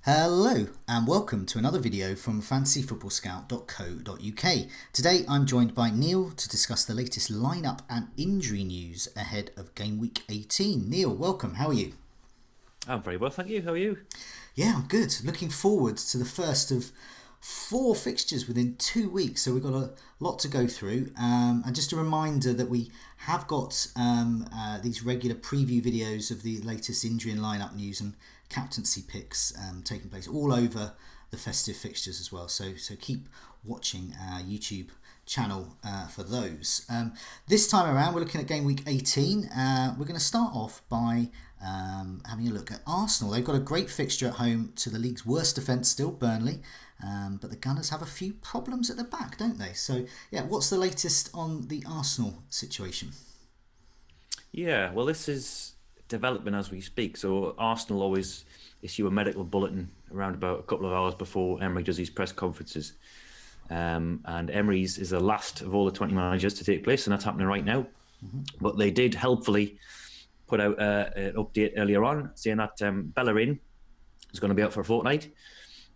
Hello and welcome to another video from fantasyfootballscout.co.uk. Today I'm joined by Neil to discuss the latest lineup and injury news ahead of game week 18. Neil, welcome. How are you? I'm very well, thank you. How are you? Yeah, I'm good. Looking forward to the first of 4 fixtures within 2 weeks, so we've got a lot to go through. And just a reminder that we have got these regular preview videos of the latest injury and lineup news and captaincy picks taking place all over the festive fixtures as well. So keep watching our YouTube channel for those. This time around we're looking at game week 18. We're going to start off by having a look at Arsenal. They've got a great fixture at home to the league's worst defence still, Burnley. But the Gunners have a few problems at the back, don't they? So, yeah, what's the latest on the Arsenal situation? Yeah, well, this is developing as we speak. So Arsenal always issue a medical bulletin around about a couple of hours before Emery does his press conferences. And Emery's is the last of all the 20 managers to take place, and that's happening right now. But they did helpfully put out an update earlier on saying that Bellerin is going to be out for a fortnight.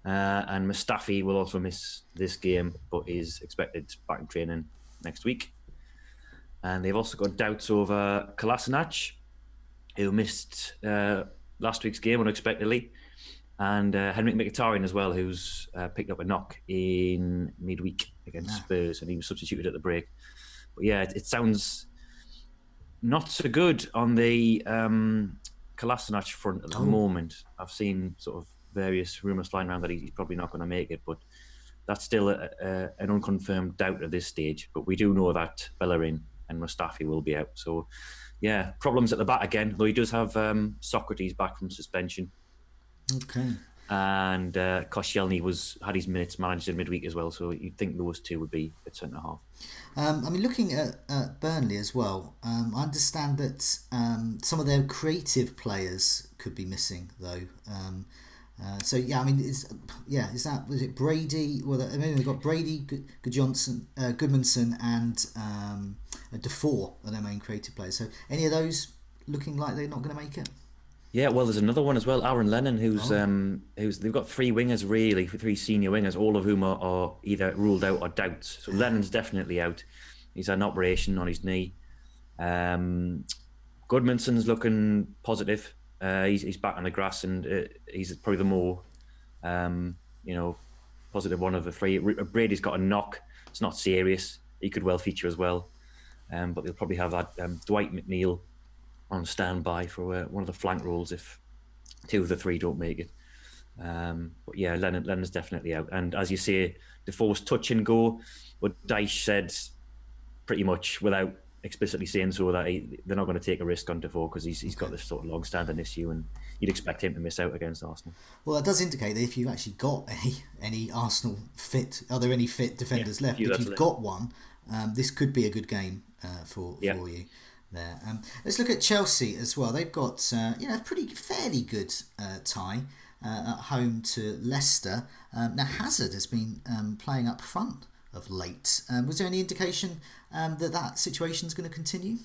And Mustafi will also miss this game, but is expected back in training next week. And they've also got doubts over Kolasinac, who missed last week's game unexpectedly, and Henrik Mkhitaryan as well, who's picked up a knock in midweek against Spurs, and he was substituted at the break. But yeah, it sounds not so good on the Kolasinac front at the moment. I've seen sort of various rumours flying around that he's probably not going to make it, but that's still an unconfirmed doubt at this stage. But we do know that Bellerin and Mustafi will be out. So, yeah, problems at the back again, though he does have Socrates back from suspension. Okay. And Koscielny had his minutes managed in midweek as well, so you'd think those two would be at centre-half. I mean, looking at Burnley as well, I understand that some of their creative players could be missing, though. So yeah, I mean, was it Brady? Well, I mean, they've got Brady, Goodmanson, and Defoe are their main creative players. So any of those looking like they're not going to make it? Yeah, well, there's another one as well, Aaron Lennon, who's they've got 3 wingers really, 3 senior wingers, all of whom are either ruled out or doubts. So Lennon's definitely out. He's had an operation on his knee. Goodmanson's looking positive. He's back on the grass, and he's probably the more, positive one of the 3. Brady's got a knock. It's not serious. He could well feature as well. But they'll probably have that Dwight McNeil on standby for one of the flank roles if 2 of the 3 don't make it. But yeah, Lennon's definitely out. And as you say, Defoe's touch and go. But Dyche said pretty much without explicitly saying so that they're not going to take a risk on Defoe because he's got this sort of long-standing issue, and you'd expect him to miss out against Arsenal. Well, that does indicate that if you've actually got any Arsenal fit, are there any fit defenders left? If you've got one, this could be a good game for you there. Let's look at Chelsea as well. They've got a fairly good tie at home to Leicester. Now Hazard has been playing up front of late. Was there any indication that situation is going to continue?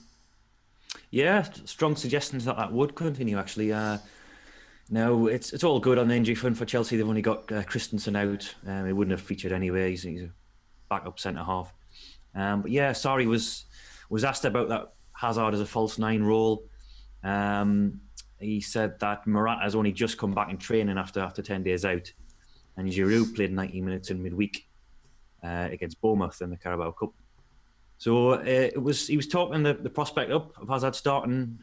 Yeah, strong suggestions that would continue actually. No, it's all good on the injury front for Chelsea. They've only got Christensen out. He wouldn't have featured anyway. He's a backup centre half. But yeah, Sarri was asked about that Hazard as a false 9 role. He said that Morata has only just come back in training after 10 days out, and Giroud played 90 minutes in midweek against Bournemouth in the Carabao Cup. So he was talking the prospect up of Hazard starting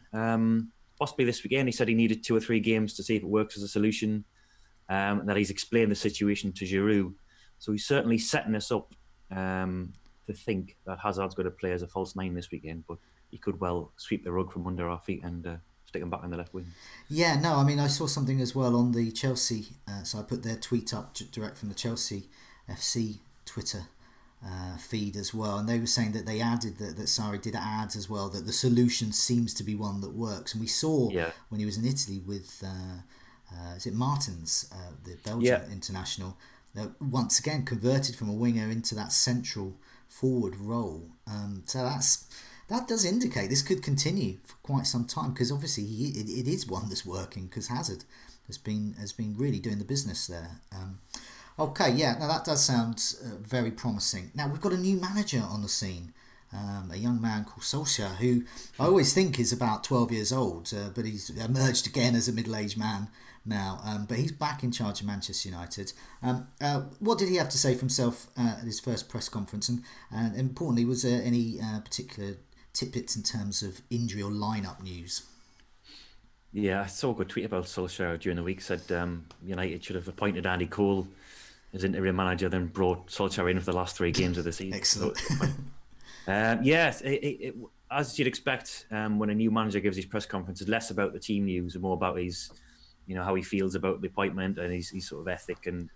possibly this weekend. He said he needed 2 or 3 games to see if it works as a solution, and that he's explained the situation to Giroud. So he's certainly setting us up to think that Hazard's going to play as a false 9 this weekend, but he could well sweep the rug from under our feet and stick him back in the left wing. Yeah, no, I mean, I saw something as well on the Chelsea, so I put their tweet up direct from the Chelsea FC Twitter feed as well, and they were saying that they added that Sarri did add as well that the solution seems to be one that works. And we saw when he was in Italy with is it Martins, the Belgian international, that once again converted from a winger into that central forward role. So That does indicate this could continue for quite some time because obviously it is one that's working because Hazard has been really doing the business there. Okay, yeah, now that does sound very promising. Now we've got a new manager on the scene, a young man called Solskjaer, who I always think is about 12 years old, but he's emerged again as a middle-aged man now. But he's back in charge of Manchester United. What did he have to say for himself at his first press conference? And importantly, was there any particular tidbits in terms of injury or lineup news? Yeah, I saw a good tweet about Solskjaer during the week. Said United should have appointed Andy Cole as interim manager, then brought Solskjaer in for the last 3 games of the season. Excellent. Yes, as you'd expect, when a new manager gives his press conference, it's less about the team news and more about his, how he feels about the appointment and his sort of ethic and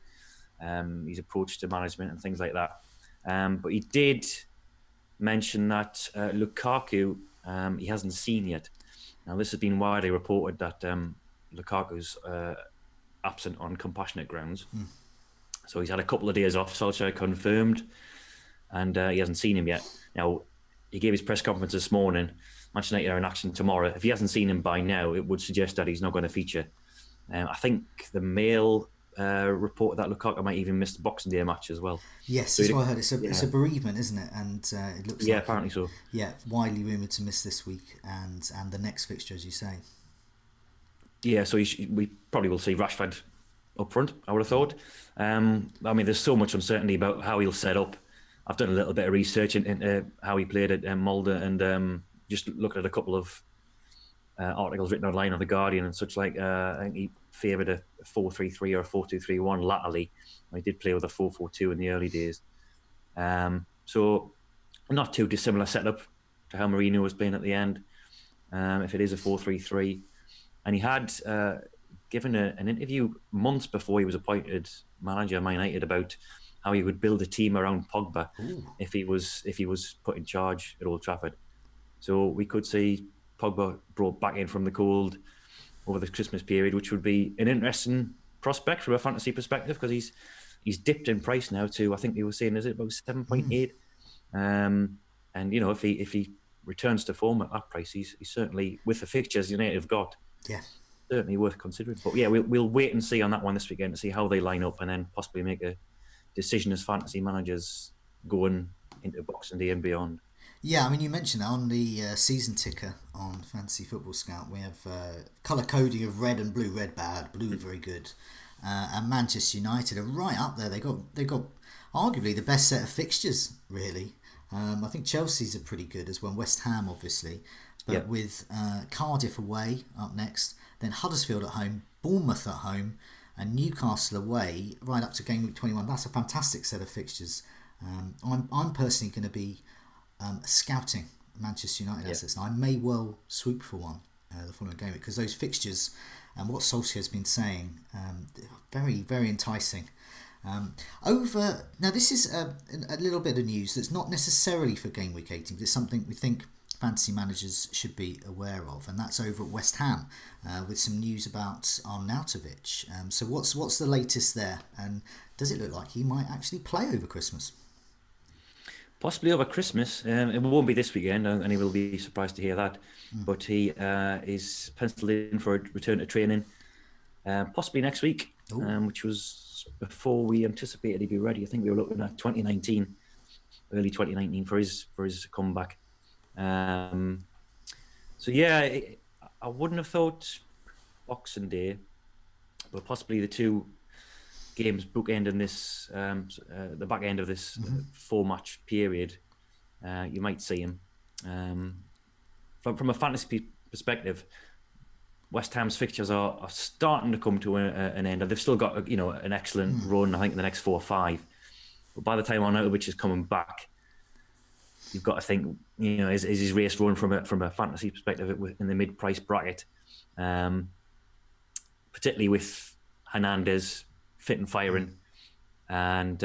his approach to management and things like that. But he did mention that Lukaku he hasn't seen yet. Now, this has been widely reported that Lukaku's absent on compassionate grounds. So he's had a couple of days off, Solskjaer confirmed, and he hasn't seen him yet. Now, he gave his press conference this morning. Manchester United are in action tomorrow. If he hasn't seen him by now, it would suggest that he's not going to feature. I think the Mail reported that Lukaku might even miss the Boxing Day match as well. Yes, that's what I heard. It's a bereavement, isn't it? And it looks like... Yeah, apparently so. Yeah, widely rumoured to miss this week and the next fixture, as you say. Yeah, so we probably will see Rashford up front, I would have thought. I mean, there's so much uncertainty about how he'll set up. I've done a little bit of research into how he played at Molde and just looked at a couple of articles written online on The Guardian and such like. I think he favoured a 4-3-3 or a 4-2-3-1 latterly. He did play with a 4-4-2 in the early days. So not too dissimilar setup to how Mourinho was playing at the end, if it is a 4-3-3. And he had given an interview months before he was appointed manager of Man United about how he would build a team around Pogba if he was put in charge at Old Trafford. So we could see Pogba brought back in from the cold over the Christmas period, which would be an interesting prospect from a fantasy perspective because he's dipped in price now to, I think he was saying, is it about 7.8? And if he returns to form at that price, he's certainly, with the fixtures United have got, certainly worth considering. But yeah, we'll wait and see on that one this weekend to see how they line up and then possibly make a decision as fantasy managers going into Boxing Day and beyond. Yeah, I mean, you mentioned that on the season ticker on Fantasy Football Scout, we have colour coding of red and blue. Red bad, blue very good. And Manchester United are right up there. They got arguably the best set of fixtures, really. I think Chelsea's are pretty good as well. West Ham, obviously, but with Cardiff away up next, then Huddersfield at home, Bournemouth at home, and Newcastle away, right up to game week 21. That's a fantastic set of fixtures. I'm personally going to be scouting Manchester United assets, and I may well swoop for one the following game because those fixtures and what Solskjaer's been saying, very, very enticing. Now this is a little bit of news that's not necessarily for game week 18, but it's something we think fantasy managers should be aware of, and that's over at West Ham with some news about Arnautovic. So what's the latest there, and does it look like he might actually play over Christmas? Possibly over Christmas. It won't be this weekend, and he will be surprised to hear that. But he is penciled in for a return to training, possibly next week, which was before we anticipated he'd be ready. I think we were looking at early 2019 for his comeback. So yeah, I wouldn't have thought Boxing Day, but possibly the two games bookending this, the back end of this 4-match period, you might see him. From a fantasy perspective, West Ham's fixtures are starting to come to an end. They've still got an excellent run, I think, in the next 4 or 5. But by the time Arnautovic is coming back, you've got to think, is his race run from a fantasy perspective in the mid-price bracket, particularly with Hernandez fit and firing, and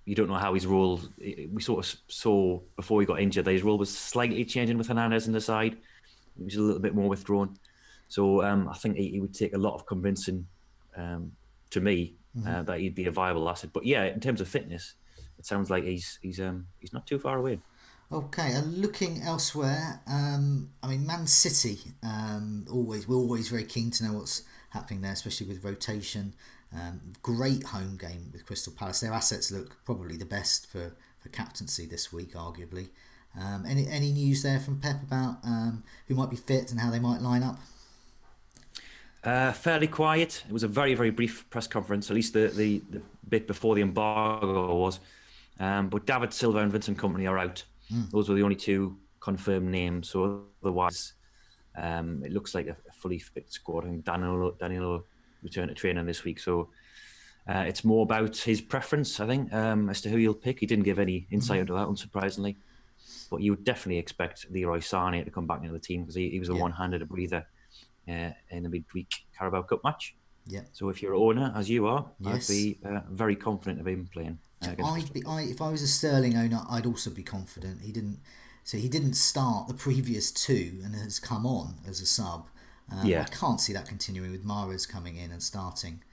you don't know how his role. We sort of saw before he got injured that his role was slightly changing with Hernandez on the side. He was a little bit more withdrawn. So I think he would take a lot of convincing to me that he'd be a viable asset. But yeah, in terms of fitness, it sounds like he's not too far away. Okay, and looking elsewhere, I mean, Man City. We're always very keen to know what's happening there, especially with rotation. Great home game with Crystal Palace. Their assets look probably the best for captaincy this week, arguably. Any news there from Pep about who might be fit and how they might line up? Fairly quiet. It was a very, very brief press conference, at least the bit before the embargo was. But David Silva and Vincent Company are out. Those were the only two confirmed names. So otherwise, it looks like a fully fit squad. And Danilo returned to training this week. So it's more about his preference, I think, as to who he'll pick. He didn't give any insight into that, unsurprisingly. But you would definitely expect Leroy Sané to come back into the team because he was the one-handed breather in the midweek Carabao Cup match. Yeah. So if you're an owner, as you are, Yes. I'd be very confident of him playing. If I was a Sterling owner, I'd also be confident. He didn't start the previous two and has come on as a sub. I can't see that continuing with Mahrez coming in and starting,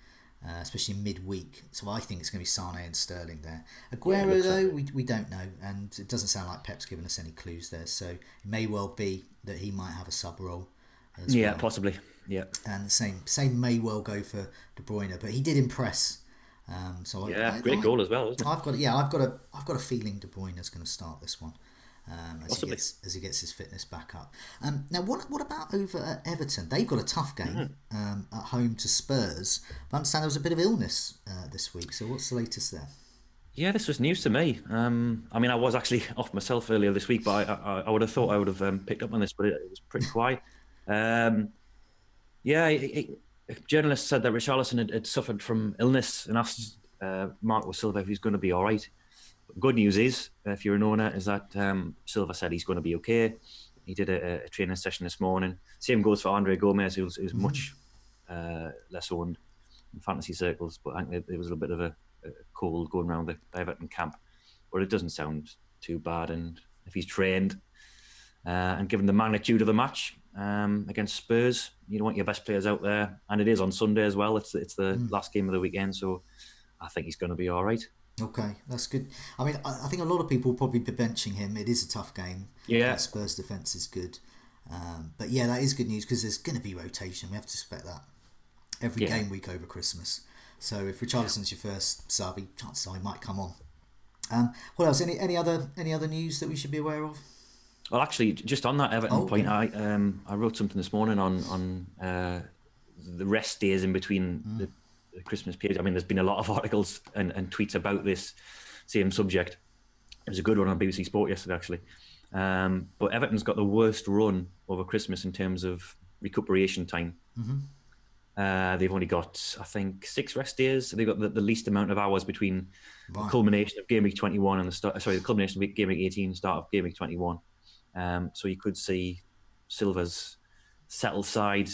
especially midweek. So I think it's going to be Sane and Sterling there. Aguero though, we don't know, and it doesn't sound like Pep's given us any clues there. So it may well be that he might have a sub role as well. Possibly. Yeah, and the same may well go for De Bruyne, but he did impress. Great goal as well, wasn't it? I've got a feeling De Bruyne is going to start this one as he gets his fitness back up. Now, what about over at Everton? They've got a tough game at home to Spurs. But I understand there was a bit of illness this week. So what's the latest there? Yeah, this was news to me. I mean, I was actually off myself earlier this week, but I would have thought I would have picked up on this, but it was pretty quiet. Journalists said that Richarlison had suffered from illness and asked Marco Silva if he's going to be all right. But good news is, if you're an owner, is that Silva said he's going to be okay. He did a training session this morning. Same goes for Andre Gomez, who's much less owned in fantasy circles, but I think there was a bit of a cold going around the Everton camp. But it doesn't sound too bad, and if he's trained and given the magnitude of the match against Spurs, you want your best players out there, and it is on Sunday as well. It's the last game of the weekend, so I think he's going to be all right. Okay, that's good. I mean, I think a lot of people will probably be benching him. It is a tough game. Yeah. Spurs' defence is good. But yeah, that is good news because there's going to be rotation. We have to expect that every game week over Christmas. So if Richarlison's your first sub, chances are he might come on. What else? Any other news that we should be aware of? Well, actually, just on that Everton point, I wrote something this morning on the rest days in between the Christmas period. I mean, there's been a lot of articles and tweets about this same subject. It was a good one on BBC Sport yesterday, actually. But Everton's got the worst run over Christmas in terms of recuperation time. They've only got, I think, 6 rest days. They've got the least amount of hours between the culmination of Game Week 21 and the culmination of Game Week 18 and start of Game Week 21. So you could see Silva's settled side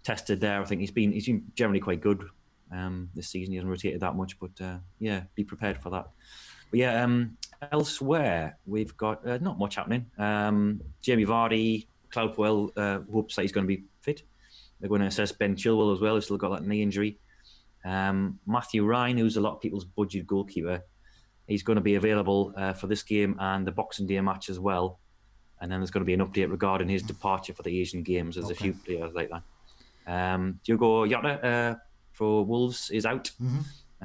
tested there. I think he's been generally quite good this season. He hasn't rotated that much, but be prepared for that. But elsewhere we've got not much happening. Jamie Vardy, Claude Puel hopes that he's going to be fit. They're going to assess Ben Chilwell as well, who's still got that knee injury. Matthew Ryan, who's a lot of people's budget goalkeeper, he's going to be available for this game and the Boxing Day match as well. And then there's going to be an update regarding his departure for the Asian Games. There's a few players like that. Diogo Jota for Wolves is out.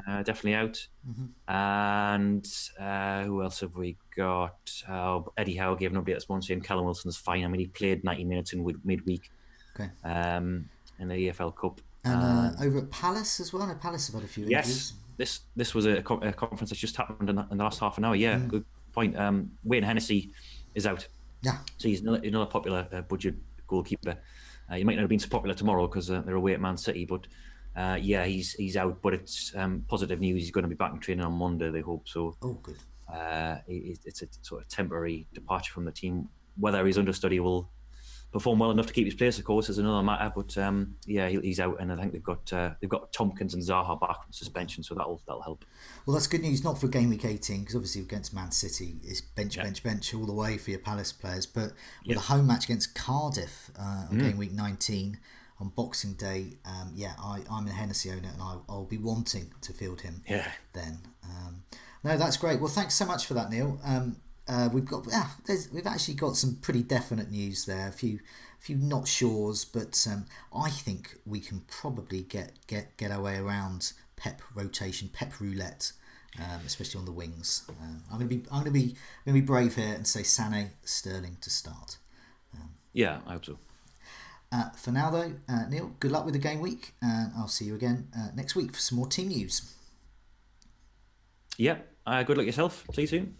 Definitely out. And who else have we got? Eddie Howe gave an update this morning saying Callum Wilson's fine. I mean, he played 90 minutes in midweek in the EFL Cup. And over at Palace as well. I know Palace have had a few injuries. Yes, this was a conference that's just happened in the last half an hour. Yeah, good point. Wayne Hennessy is out. Yeah, so he's another popular budget goalkeeper. He might not have been so popular tomorrow because they're away at Man City, but he's out. But it's positive news. He's going to be back in training on Monday. They hope so. Oh, good. It's a sort of temporary departure from the team. Whether his understudy will perform well enough to keep his place, of course, is another matter. But he's out, and I think they've got Tompkins and Zaha back from suspension, so that'll help. Well, that's good news, not for game week 18, because obviously against Man City it's bench all the way for your Palace players. But with a home match against Cardiff on game week 19 on Boxing Day, I'm a Hennessy owner, and I'll be wanting to field him then. No, that's great. Well, thanks so much for that, Neil. we've actually got some pretty definite news there. A few not sures, but I think we can probably get our way around Pep rotation, Pep roulette, especially on the wings. I'm gonna be brave here and say Sané, Sterling to start. Yeah, I hope so. For now, though, Neil, good luck with the game week, and I'll see you again next week for some more team news. Yeah, good luck yourself. See you soon.